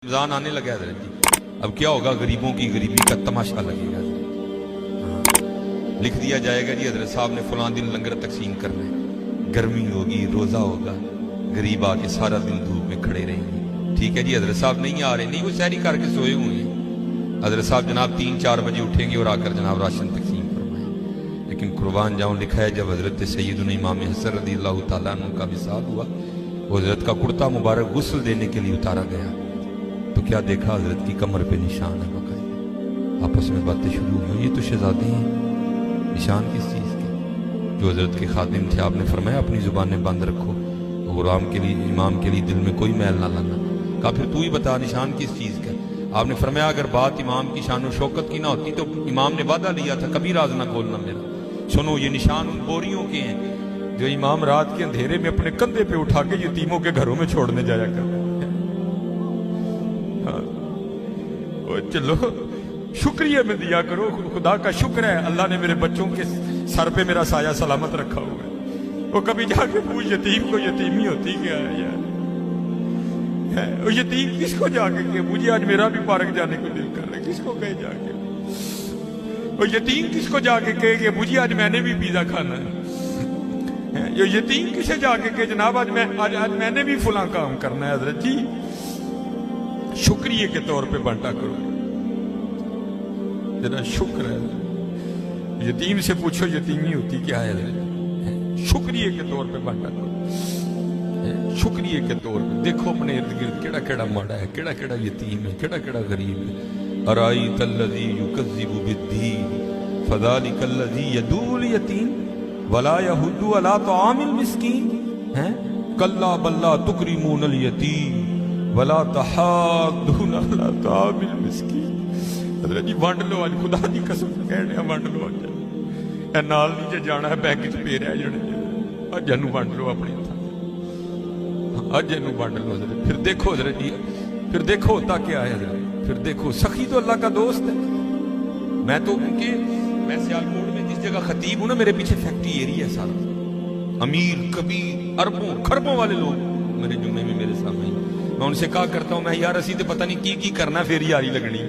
رمضان آنے لگا ہے حضرت جی، اب کیا ہوگا؟ غریبوں کی غریبی کا تماشا لگے گا۔ لکھ دیا جائے گا جی حضرت صاحب نے فلاں دن لنگر تقسیم کرنا ہے، گرمی ہوگی، روزہ ہوگا، غریب آ کے سارا دن دھوپ میں کھڑے رہیں گے۔ ٹھیک ہے جی، حضرت صاحب نہیں آ رہے، نہیں، وہ سحری کر کے سوئے ہوئے ہیں۔ حضرت صاحب جناب 3-4 بجے اٹھیں گے اور آ کر جناب راشن تقسیم فرمائیں۔ لیکن قربان جاؤں لکھا ہے جب حضرت سیدنا امام حسن رضی اللہ تعالیٰ عنہ کا وصال ہوا، وہ حضرت کا کرتا مبارک غسل دینے کے لیے اتارا گیا تو کیا دیکھا؟ حضرت کی کمر پہ نشان ہے باقاعدہ۔ آپس میں باتیں شروع ہوئی، یہ تو شہزادے ہیں، نشان کس چیز کے؟ جو حضرت کے خادم تھے، آپ نے فرمایا اپنی زبانیں بند رکھو، غلام کے لیے، امام کے لیے دل میں کوئی میل نہ لانا۔ کہا پھر تو ہی بتا نشان کس چیز کا؟ آپ نے فرمایا اگر بات امام کی شان و شوکت کی نہ ہوتی تو امام نے وعدہ لیا تھا کبھی راز نہ کھولنا میرا۔ سنو، یہ نشان ان بوریوں کے ہیں جو امام رات کے اندھیرے میں اپنے کندھے پہ اٹھا کے یتیموں کے گھروں میں چھوڑنے جایا کرتے ہیں۔ چلو شکریہ میں دیا کرو، خدا کا شکر ہے اللہ نے میرے بچوں کے سر پہ میرا سایہ سلامت رکھا ہوا ہے۔ وہ کبھی جا کے پوچھ یتیم کو یتیمی ہوتی کیا ہے یار؟ وہ یتیم کس کو جا کے کہ مجھے آج میرا بھی پارک جانے کو دل کر رہا ہے، کس کو کہے جا کے؟ وہ یتیم کس کو جا کے کہے کہ مجھے آج میں نے بھی پیزا کھانا ہے؟ یہ یتیم کسے جا کے کہ جناب آج میں نے بھی فلاں کام کرنا ہے؟ حضرت جی شکریہ کے طور پہ بانٹا کرو، ذرا شکر ہے۔ یتیم سے پوچھو یتیمی ہوتی کیا ہے حضرت، شکریہ کے طور پہ بانٹا کرو، شکریہ کے طور پہ۔ دیکھو اپنے ارد گرد کیڑا کیڑا ماڑا ہے، کیڑا کیڑا یتیم ہے، کیڑا کیڑا غریب ہے۔ ارائیت الذی یکذب بالدین فذلک الذی یدعو الیتیم ولا یحض علی طعام المسکین۔ کلا بل لا تکرمون الیتیم ولا تحاضون علی طعام المسکین۔ حضرت جی وانڈ لو، آج خدا دی قسم کہنے وانڈ لو، اے نال نہیں جے جانا ہے بیگ وچ پے رہ جانے، اج انو وانڈ لو اپنی تھا، اج انو وانڈ لو حضرت۔ پھر دیکھو حضرت جی، پھر دیکھو ہوتا کیا ہے حضرت، پھر دیکھو سخی تو اللہ کا دوست ہے۔ میں تو میں سیالکوٹ میں جس جگہ خطیب ہوں نا، میرے پیچھے فیکٹری ایریا ہے سارا، امیر کبیر اربوں خربوں والے لوگ میرے جمعے میں میرے سامنے۔ میں ان سے کہا کرتا ہوں، میں یار اسی تو پتہ نہیں کی کرنا، پھر یاری لگنی،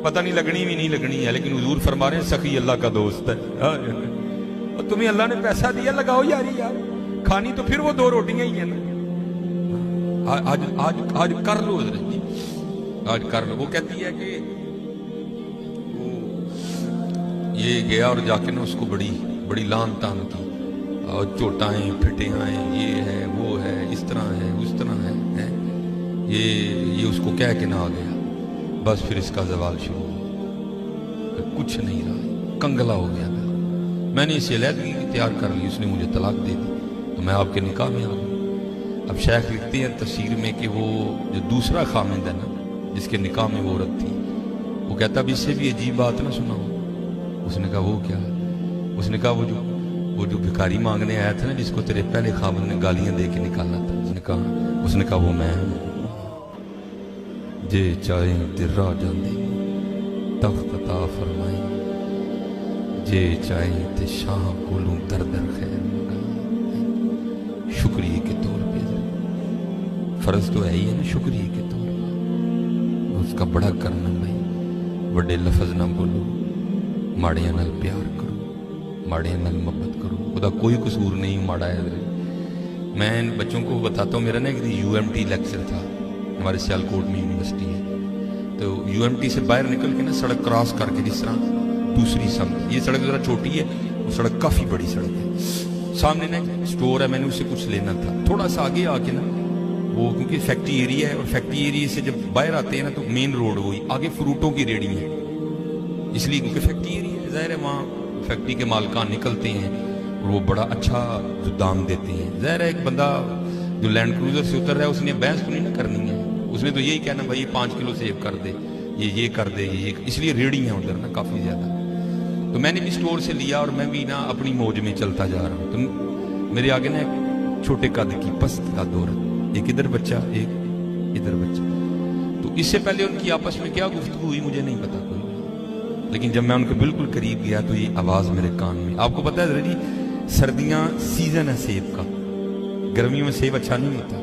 پتہ نہیں لگنی بھی نہیں لگنی ہے، لیکن حضور فرما رہے ہیں سخی اللہ کا دوست ہے۔ اور تمہیں اللہ نے پیسہ دیا، لگاؤ یاری یار، کھانی تو پھر وہ 2 روٹیاں ہی ہیں نا۔ آج کر لو حضرت جی، آج کر لو۔ وہ کہتی ہے کہ وہ یہ گیا اور جا کے نا اس کو بڑی لان تان کی، اور چوٹائیں پھٹیاں، یہ ہے وہ ہے، اس طرح ہے اس طرح ہے، یہ اس کو کہہ کے نہ آ گیا، بس پھر اس کا زوال شروع ہوا، کچھ نہیں رہا، کنگلا ہو گیا۔ میں نے اسے علیحدگی تیار کر لی، اس نے مجھے طلاق دے دی، تو میں آپ کے نکاح میں آ گیا۔ اب شیخ لکھتے ہیں تفسیر میں کہ وہ جو دوسرا خامند ہے نا، جس کے نکاح میں وہ عورت تھی، وہ کہتا اب اس سے بھی عجیب بات نہ سناؤ۔ اس نے کہا وہ کیا؟ اس نے کہا وہ جو بھکاری مانگنے آیا تھا نا، جس کو تیرے پہلے خامند نے گالیاں دے کے نکالا تھا، اس نے کہا وہ میں ہوں۔ جے چاہیں تے راہ جاندے تخت عطا فرمائی، جے چاہیں تے شاہ کولوں در در خیر منگائی۔ شکریہ کے طور پہ فرض تو ہے ہی ہے نا، شکریہ کے طور پہ اس کا بڑا کرنا بھائی۔ بڑے لفظ نہ بولو، ماڑیاں نال پیار کرو، ماڑیاں نال محبت کرو، خدا کوئی قصور نہیں ماڑا ہے حضرت۔ میں ان بچوں کو بتاتا ہوں، میرا نا ایک UMT لیکچر تھا، ہمارے سیالکوٹ میں یونیورسٹی ہے، تو UMT سے باہر نکل کے نا سڑک کراس کر کے جس طرح دوسری سمت، یہ سڑک ذرا چھوٹی ہے، وہ سڑک کافی بڑی سڑک ہے، سامنے نا ایک سٹور ہے، میں نے اس سے کچھ لینا تھا، تھوڑا سا آگے آ کے نا وہ کیونکہ فیکٹری ایریا ہے، اور فیکٹری ایریا سے جب باہر آتے ہیں نا تو مین روڈ وہی، آگے فروٹوں کی ریڑی ہے، اس لیے کیونکہ فیکٹری ایریا ہے، ظاہر ہے وہاں فیکٹری کے مالکان نکلتے ہیں اور وہ بڑا اچھا دام دیتے ہیں۔ ظاہر ہے ایک بندہ جو لینڈ کروزر سے اتر رہا ہے، اس نے بحث تو نہیں نہ کرنی ہے، اس نے تو یہی کہنا بھائی 5 کلو سیب کر دے، یہ کر دے، یہ اس لیے ریڑی ہیں ادھر نا کافی زیادہ۔ تو میں نے بھی سٹور سے لیا اور میں بھی نا اپنی موج میں چلتا جا رہا ہوں، تو میرے آگے نا ایک چھوٹے قد کی پست قد عورت، ایک ادھر بچہ ایک ادھر بچہ، تو اس سے پہلے ان کی آپس میں کیا گفتگو ہوئی مجھے نہیں پتا کوئی، لیکن جب میں ان کے بالکل قریب گیا تو یہ آواز میرے کان میں۔ آپ کو پتا ہے ذرا جی، سردیاں سیزن ہے سیب کا، گرمیوں میں سیب اچھا نہیں ہوتا،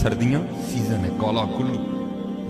سردیاں سیزن ہے، کالا کلو